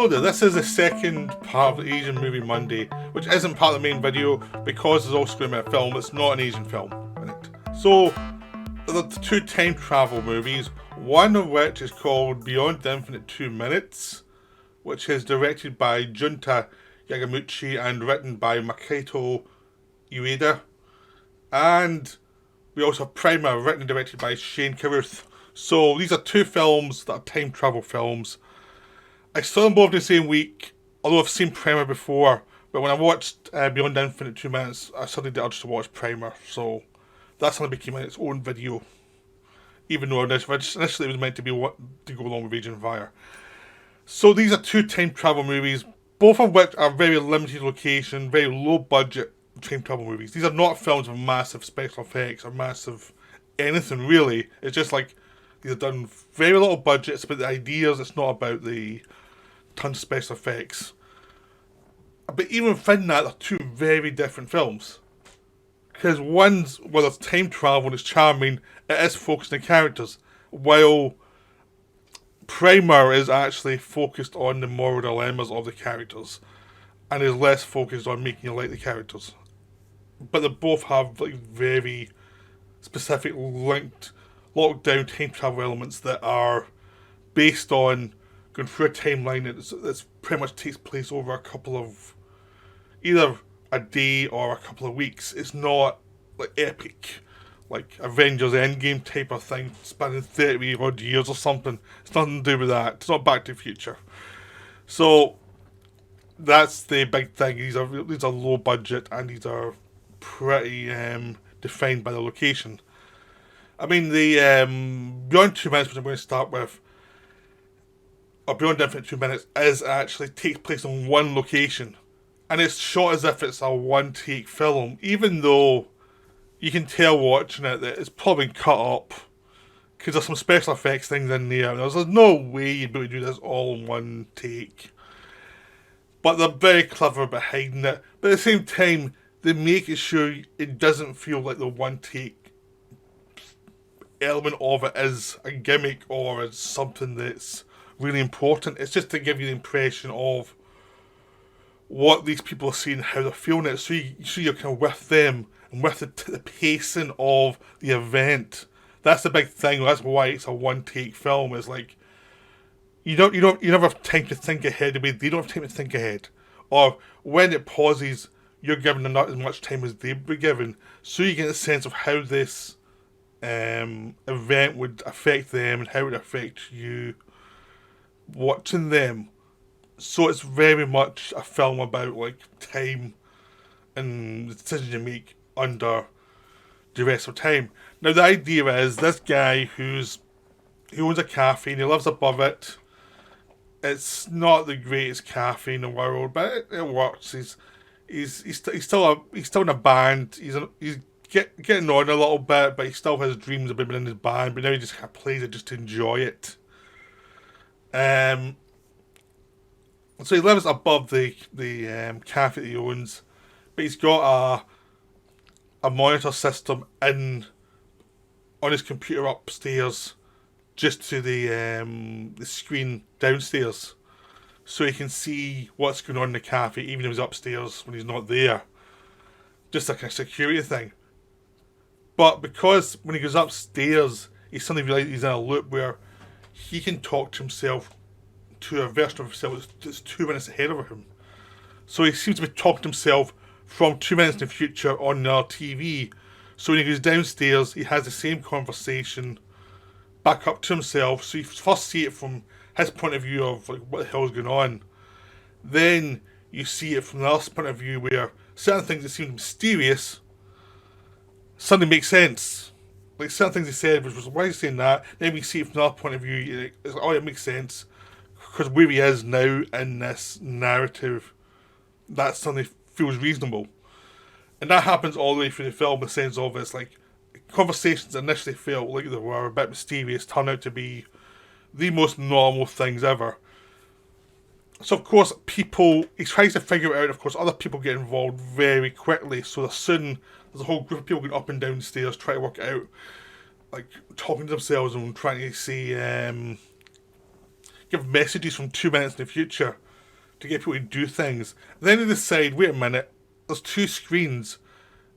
Hello there, this is the second part of the Asian Movie Monday, which isn't part of the main video because there's also going to be a film that's not an Asian film in it. So, there are two time travel movies, one of which is called Beyond the Infinite 2 Minutes, which is directed by Junta Yamaguchi and written by Makoto Ueda. And we also have Primer, written and directed by Shane Carruth. So these are two films that are time travel films. I saw them both in the same week, although I've seen Primer before. But when I watched Beyond the Infinite 2 Minutes, I suddenly did urge to watch Primer. So that suddenly became its own video. Even though initially it was meant to be to go along with Agent Fire. So these are two time travel movies, both of which are very limited location, very low budget time travel movies. These are not films with massive special effects or massive anything really. It's just like these are done very little budget. It's about the ideas. It's not about the tons of special effects. But even within that, they're two very different films. Because one's, well, it's time travel and it's charming, it is focused on characters. While Primer is actually focused on the moral dilemmas of the characters. And is less focused on making you like the characters. But they both have like very specific linked lockdown time travel elements that are based on going through a timeline that's pretty much takes place over a couple of either a day or a couple of weeks. It's not like epic, like Avengers Endgame type of thing, spanning 30 odd years or something. It's nothing to do with that. It's not Back to the Future. So that's the big thing. These are low budget and these are pretty defined by the location. I mean, the Beyond 2 Minutes, which I'm going to start with, or Beyond Infinite 2 Minutes, actually takes place on one location. And it's shot as if it's a one-take film, even though you can tell watching it that it's probably cut up, because there's some special effects things in there. There's no way you'd be able to do this all in one take. But they're very clever about hiding it. But at the same time, they make it sure it doesn't feel like the one-take element of it is a gimmick or is something that's really important. It's just to give you the impression of what these people are seeing, how they're feeling it, so you're kind of with them and with the pacing of the event. That's the big thing. That's why it's a one-take film. It's like you never have time to think ahead. They don't have time to think ahead, or when it pauses, you're given not as much time as they'd be given, so you get a sense of how this event would affect them and how it would affect you watching them. So it's very much a film about like time and the decisions you make under duress of time. Now the idea is this guy he owns a cafe and he lives above it. It's not the greatest cafe in the world, but it works. He's still in a band. He's getting on a little bit, but he still has dreams about being in his band. But now he just kind of plays it just to enjoy it. So he lives above the cafe that he owns, but he's got a monitor system on his computer upstairs, just to the screen downstairs, so he can see what's going on in the cafe, even if he's upstairs when he's not there. Just like a security thing. But because when he goes upstairs, he suddenly realises he's in a loop where he can talk to himself, to a version of himself that's 2 minutes ahead of him. So he seems to be talking to himself from 2 minutes in the future on our TV. So when he goes downstairs, he has the same conversation back up to himself. So you first see it from his point of view of like what the hell is going on. Then you see it from the other point of view where certain things that seem mysterious suddenly make sense. Like certain things he said, which was, why are you saying that? Then we see it from another point of view, it's like, oh, it makes sense. Because where he is now in this narrative, that suddenly feels reasonable. And that happens all the way through the film, in the sense of it's like, conversations initially felt like they were a bit mysterious, turn out to be the most normal things ever. So of course, he tries to figure it out, of course, other people get involved very quickly, so soon there's a whole group of people going up and down the stairs trying to work it out, like talking to themselves and trying to see give messages from 2 minutes in the future to get people to do things. Then they decide, wait a minute, there's two screens,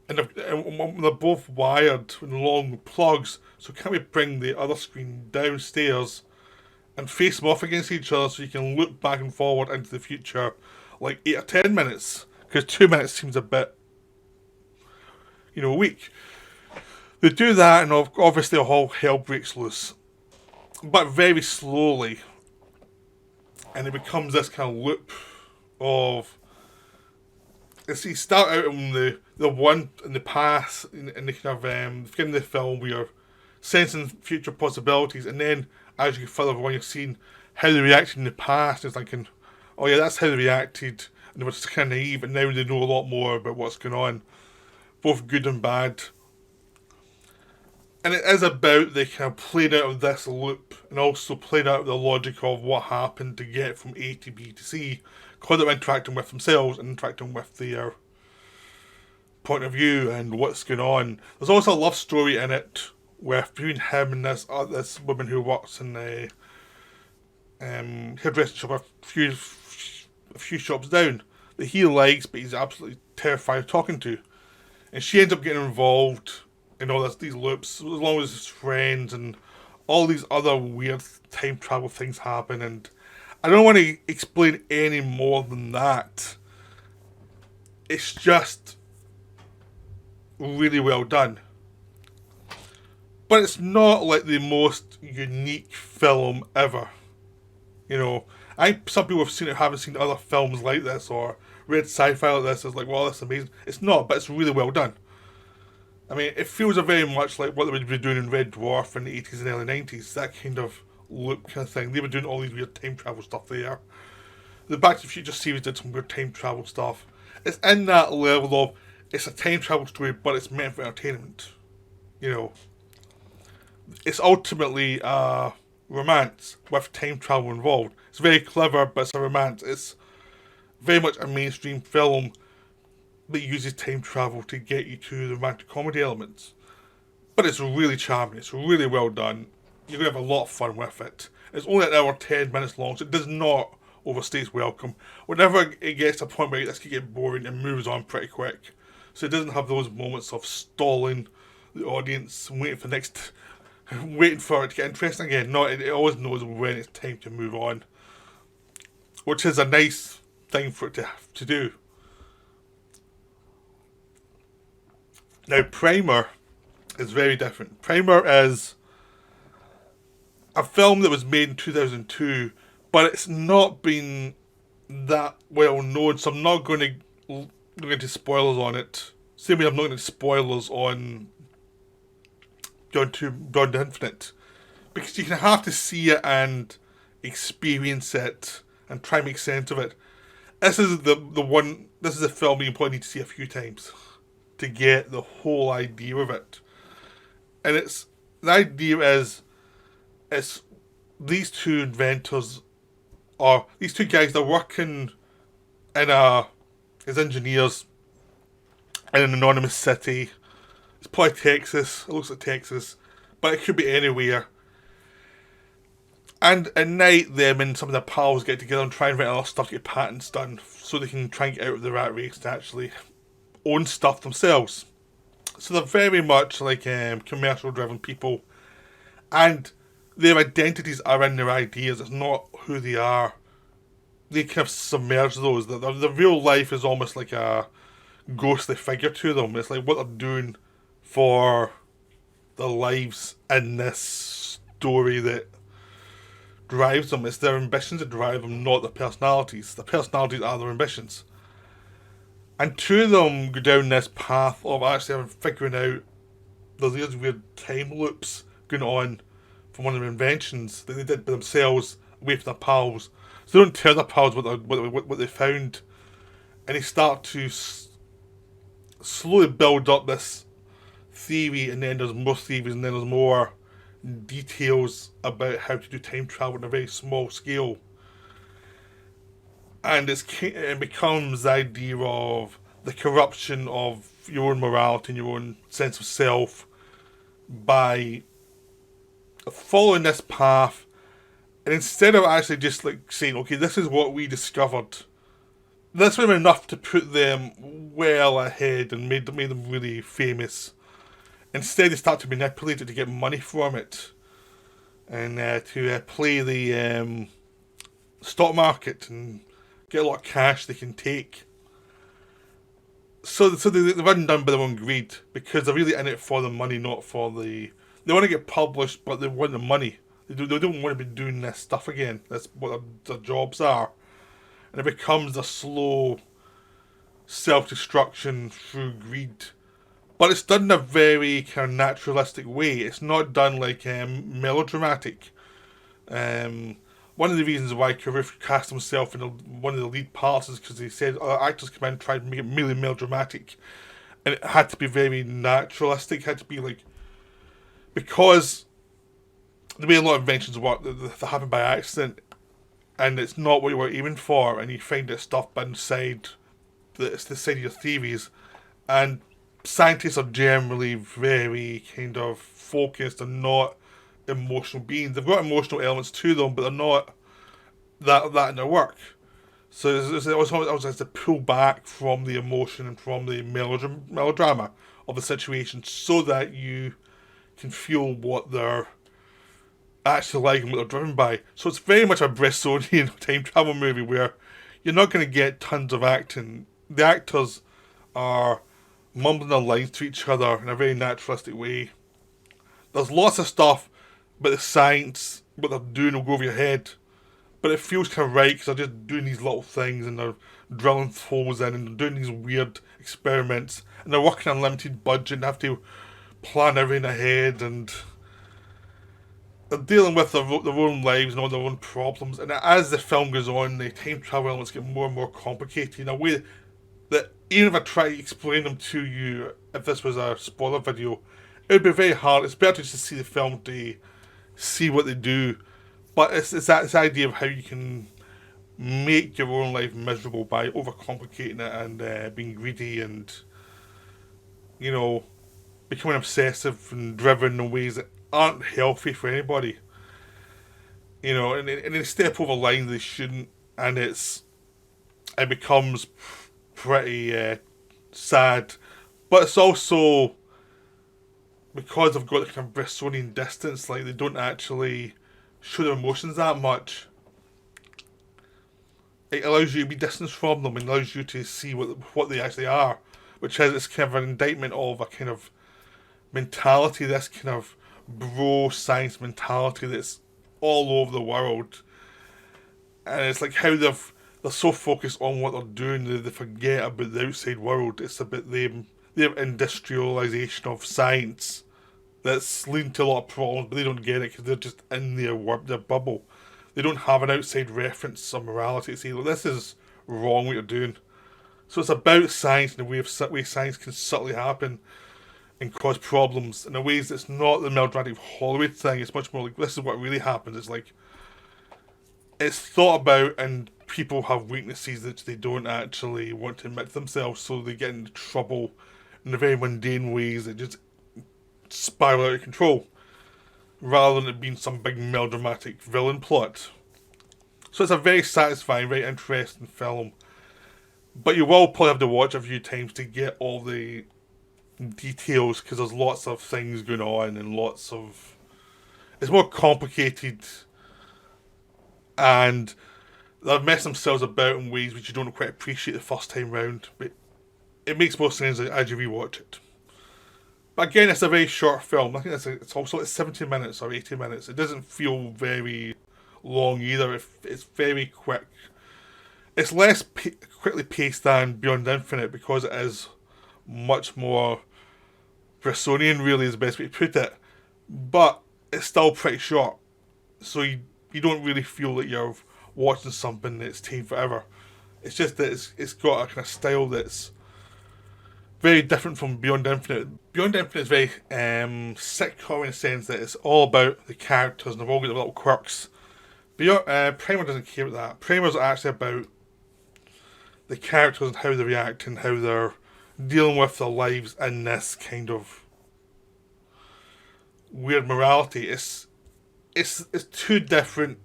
and they're both wired with long plugs, so can't we bring the other screen downstairs and face them off against each other so you can look back and forward into the future like 8 or 10 minutes? Because 2 minutes seems a bit, weak. They do that, and obviously all hell breaks loose. But very slowly. And it becomes this kind of loop of... You start out in the one in the past, in the kind of beginning of the film, where you're sensing future possibilities, and then as you get further along, you're seeing how they reacted in the past. It's thinking, oh yeah, that's how they reacted, and they were just kind of naive, and now they know a lot more about what's going on, both good and bad. And it is about the kind of playing out of this loop, and also playing out the logic of what happened to get from A to B to C, because they're interacting with themselves and interacting with their point of view and what's going on. There's also a love story in it with between him and this woman who works in a hairdressing shop a few shops down that he likes, but he's absolutely terrified of talking to. And she ends up getting involved in all these loops, as long as his friends and all these other weird time travel things happen. And I don't want to explain any more than that. It's just really well done. But it's not like the most unique film ever. Some people haven't seen other films like this or read sci-fi like this. It's like, wow, that's amazing. It's not, but it's really well done. I mean, it feels very much like what they would be doing in Red Dwarf in the 80s and early 90s. That kind of loop kind of thing. They were doing all these weird time travel stuff there. The Back to the Future series did some weird time travel stuff. It's in that level of, it's a time travel story, but it's meant for entertainment. It's ultimately a romance with time travel involved. It's very clever, but it's a romance. It's very much a mainstream film that uses time travel to get you to the romantic comedy elements. But it's really charming. It's really well done. You're going to have a lot of fun with it. It's only an hour 10 minutes long, so it does not overstay its welcome. Whenever it gets to a point where this can get boring, it moves on pretty quick. So it doesn't have those moments of stalling the audience, waiting for it to get interesting again. No, it always knows when it's time to move on, which is a nice thing for it to do. Now, Primer is very different. Primer is a film that was made in 2002, but it's not been that well known, so I'm not going to go into spoilers on it. Same way I'm not going to spoilers on Beyond Infinite, because you have to see it and experience it and try and make sense of it. This is This is a film you probably need to see a few times to get the whole idea of it. And the idea is, it's these two inventors, or these two guys, they're working as engineers in an anonymous city. It's probably Texas. It looks like Texas, but it could be anywhere. And at night, them and some of their pals get together and try and invent other stuff to get patents done, so they can try and get out of the rat race to actually own stuff themselves. So they're very much like commercial-driven people, and their identities are in their ideas. It's not who they are. They kind of submerge those. The real life is almost like a ghostly figure to them. It's like what they're doing for their lives in this story that drives them. It's their ambitions that drive them, not their personalities. The personalities are their ambitions. And two of them go down this path of actually figuring out there's these weird time loops going on from one of their inventions that they did by themselves away from their pals. So they don't tell their pals what they found. And they start to slowly build up this theory, and then there's more theories, and then there's more details about how to do time travel on a very small scale. And it becomes the idea of the corruption of your own morality and your own sense of self by following this path. And instead of actually just like saying, okay, this is what we discovered, this would have been enough to put them well ahead and made them really famous. Instead, they start to manipulate it to get money from it and to play the stock market and get a lot of cash they can take. So they run down by their own greed because they're really in it for the money, not for the. They want to get published, but they want the money. They don't want to be doing this stuff again. That's what their jobs are. And it becomes a slow self-destruction through greed. But it's done in a very kind of naturalistic way. It's not done like melodramatic. One of the reasons why Carruth cast himself in one of the lead parts is because he said other actors come in and tried to make it really melodramatic. And it had to be very naturalistic. It had to be like... Because the way a lot of inventions work, they happen by accident. And it's not what you were aiming for. And you find that stuff inside the side of your theories. And scientists are generally very kind of focused and not emotional beings. They've got emotional elements to them, but they're not that in their work. So it always has to pull back from the emotion and from the melodrama of the situation so that you can feel what they're actually like and what they're driven by. So it's very much a Bressonian time travel movie where you're not going to get tons of acting. The actors are mumbling their lines to each other in a very naturalistic way. There's lots of stuff, but the science, what they're doing will go over your head. But it feels kind of right because they're just doing these little things and they're drilling holes in and they're doing these weird experiments and they're working on a limited budget and have to plan everything ahead and they're dealing with their own lives and all their own problems. And as the film goes on, the time travel elements get more and more complicated in a way that even if I try to explain them to you, if this was a spoiler video, it would be very hard. It's better just to see the film to see what they do. But it's that idea of how you can make your own life miserable by overcomplicating it and being greedy and, you know, becoming obsessive and driven in ways that aren't healthy for anybody. You know, and they step over lines they shouldn't, and it becomes pretty sad. But it's also because they've got the kind of Bressonian distance, like they don't actually show their emotions that much. It allows you to be distanced from them and allows you to see what they actually are, which is it's kind of an indictment of a kind of mentality, this kind of bro science mentality that's all over the world. And it's like how they're so focused on what they're doing that they forget about the outside world. It's about their industrialization of science that's leading to a lot of problems, but they don't get it because they're just in their bubble. They don't have an outside reference or morality to say, well, this is wrong what you're doing. So it's about science and the way science can subtly happen and cause problems in a ways that's not the melodramatic Hollywood thing. It's much more like, this is what really happens. It's like, it's thought about and people have weaknesses that they don't actually want to admit to themselves, so they get into trouble in the very mundane ways that just spiral out of control, rather than it being some big melodramatic villain plot. So it's a very satisfying, very interesting film. But you will probably have to watch a few times to get all the details, because there's lots of things going on and lots of... It's more complicated, and they've messed themselves about in ways which you don't quite appreciate the first time round, but it makes more sense as you rewatch it. But again, it's a very short film. I think it's also like 70 minutes or 80 minutes. It doesn't feel very long either. It's very quick. It's less quickly paced than Beyond Infinite because it is much more Bressonian, really, is the best way to put it. But it's still pretty short. So you don't really feel that you're watching something that's taken forever. It's just that it's got a kind of style that's very different from Beyond Infinite. Beyond Infinite is very sitcom in the sense that it's all about the characters and they've all got their little quirks. Primer doesn't care about that. Primer's actually about the characters and how they react and how they're dealing with their lives in this kind of weird morality. It's two different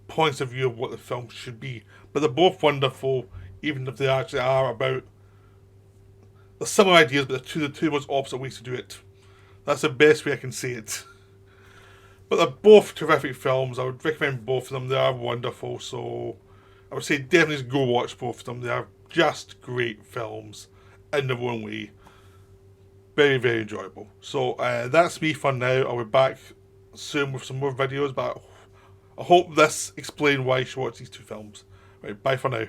points of view of what the film should be, but they're both wonderful even if they actually are about the similar ideas, but the two most opposite ways to do it. That's the best way I can say it. But they're both terrific films. I would recommend both of them. They are wonderful. So I would say definitely go watch both of them. They are just great films in their own way. Very, very enjoyable. So that's me for now. I'll be back soon with some more videos, but I hope this explained why you should watch these two films. Right, bye for now.